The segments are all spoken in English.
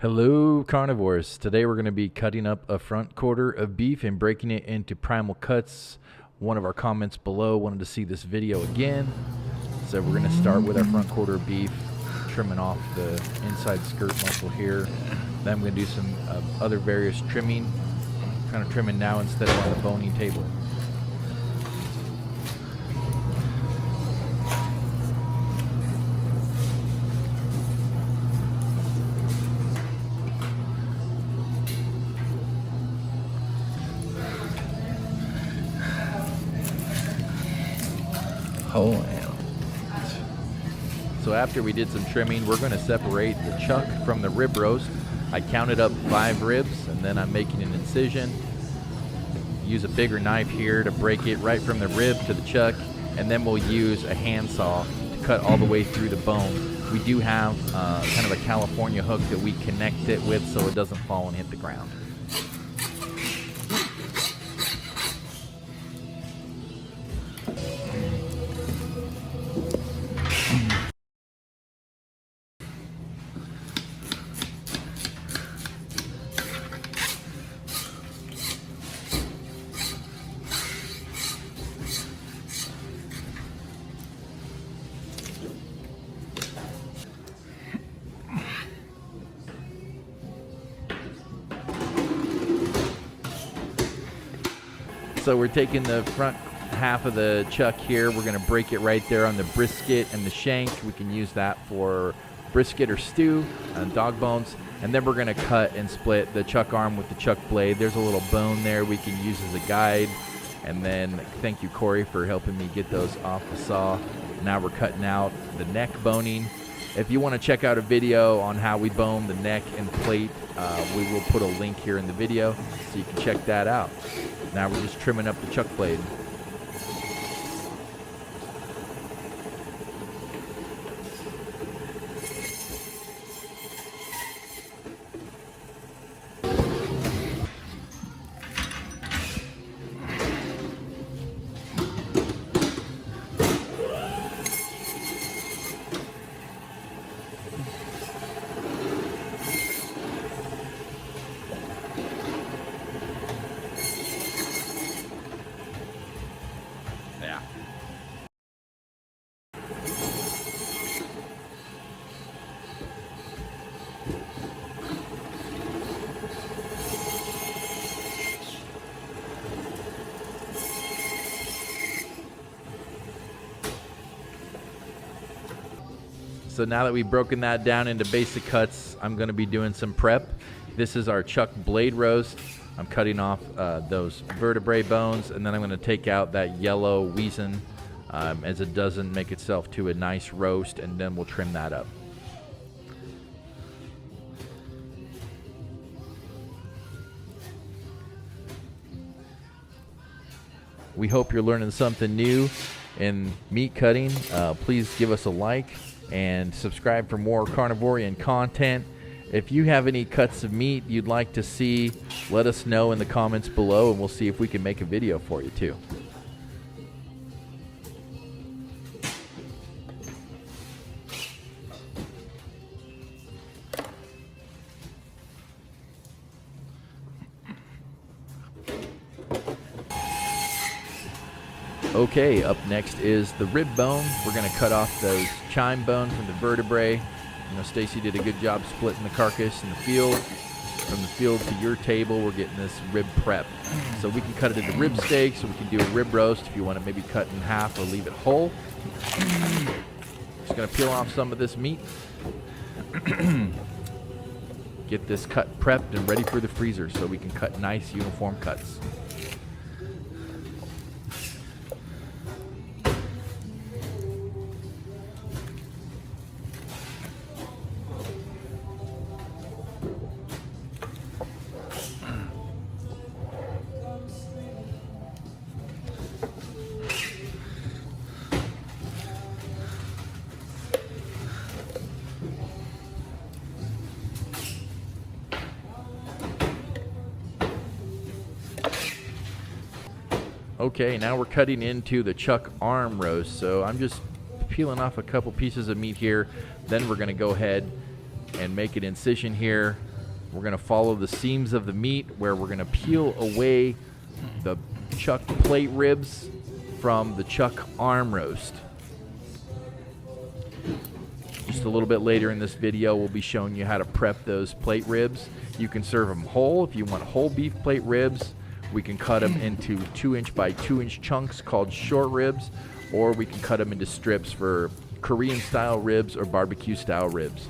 Hello carnivores. Today we're going to be cutting up a front quarter of beef and breaking it into primal cuts. One of our comments below wanted to see this video again. So we're going to start with our front quarter of beef, trimming off the inside skirt muscle here. Then I'm going to do some other various trimming, kind of trimming now instead of on the boning table. So after we did some trimming, we're going to separate the chuck from the rib roast. I counted up 5 ribs, and then I'm making an incision. Use a bigger knife here to break it right from the rib to the chuck, and then we'll use a handsaw to cut all the way through the bone. We do have kind of a California hook that we connect it with so it doesn't fall and hit the ground. So we're taking the front half of the chuck here. We're going to break it right there on the brisket and the shank. We can use that for brisket or stew and dog bones. And then we're going to cut and split the chuck arm with the chuck blade. There's a little bone there we can use as a guide. And then thank you, Corey, for helping me get those off the saw. Now we're cutting out the neck boning. If you want to check out a video on how we bone the neck and plate, we will put a link here in the video so you can check that out. Now we're just trimming up the chuck blade. So now that we've broken that down into basic cuts, I'm going to be doing some prep. This is our chuck blade roast. I'm cutting off those vertebrae bones, and then I'm going to take out that yellow weason as it doesn't make itself to a nice roast, and then we'll trim that up. We hope you're learning something new in meat cutting. Please give us a like and subscribe for more carnivorian content. If you have any cuts of meat you'd like to see, let us know in the comments below, and we'll see if we can make a video for you too. Okay, up next is the rib bone. We're going to cut off those chine bone from the vertebrae. You know, Stacy did a good job splitting the carcass in the field. From the field to your table, we're getting this rib prep. So we can cut it into rib steaks, or we can do a rib roast if you want to maybe cut in half or leave it whole. Just going to peel off some of this meat. Get this cut prepped and ready for the freezer so we can cut nice uniform cuts. Okay, now we're cutting into the chuck arm roast. So I'm just peeling off a couple pieces of meat here. Then we're going to go ahead and make an incision here We're going to follow the seams of the meat where we're going to peel away the chuck plate ribs from the chuck arm roast. Just a little bit later in this video, we'll be showing you how to prep those plate ribs. You can serve them whole. If you want whole beef plate ribs, we can cut them into 2-inch by 2-inch chunks called short ribs, or we can cut them into strips for Korean style ribs or barbecue style ribs.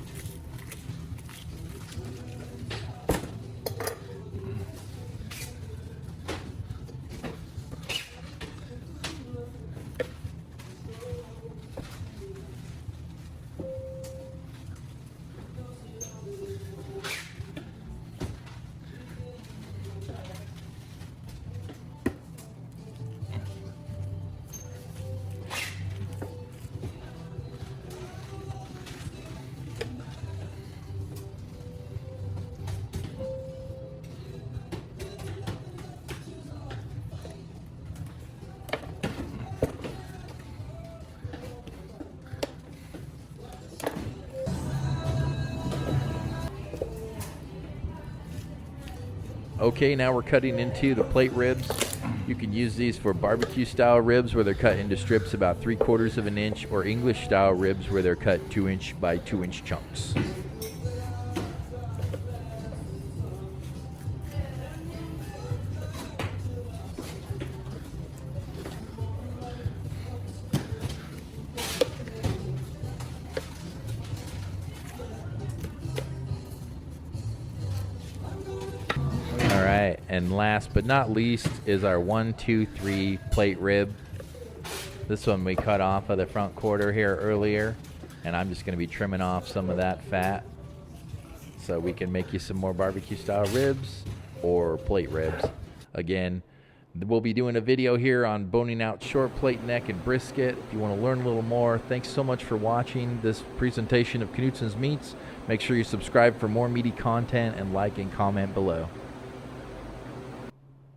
Okay, now we're cutting into the plate ribs. You can use these for barbecue style ribs where they're cut into strips about 3/4 of an inch, or English style ribs where they're cut 2-inch by 2-inch chunks. Alright, and last but not least is our 1, 2, 3 plate rib. This one we cut off of the front quarter here earlier, and I'm just going to be trimming off some of that fat so we can make you some more barbecue style ribs or plate ribs. Again, we'll be doing a video here on boning out short plate neck and brisket. If you want to learn a little more, thanks so much for watching this presentation of Knutson's Meats. Make sure you subscribe for more meaty content and like and comment below.